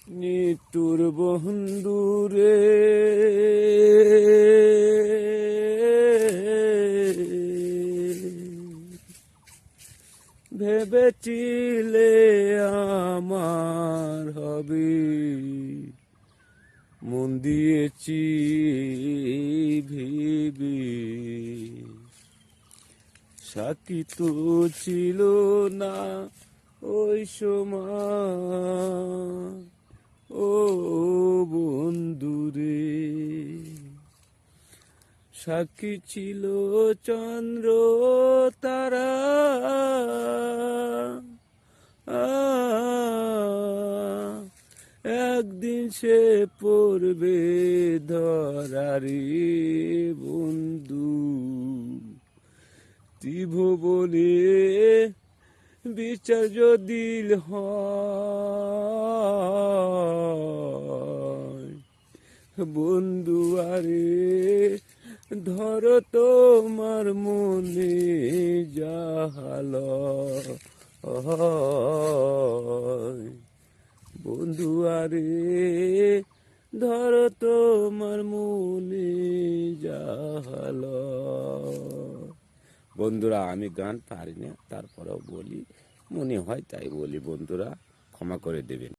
নিতুর বন্ধুরে ভেবেছিলে আমার হবে, মন দিয়েছি ভেবে। সাথী তো ছিল না ওই সময়, ও বন্ধুরে। সাক্ষী ছিল চন্দ্র তারা, একদিন সে পড়বে ধরারে বন্ধু। ত্রিভুবনে বিচার যদি হয় বন্ধু আরে, ধরো তোমার মনে জাহাল বন্ধু আরে, ধরো তোমার মনে জাহাল। বন্ধুরা, আমি গান পারি না, তারপরেও বলি, মনে হয় তাই বলি। বন্ধুরা, ক্ষমা করে দেবেন।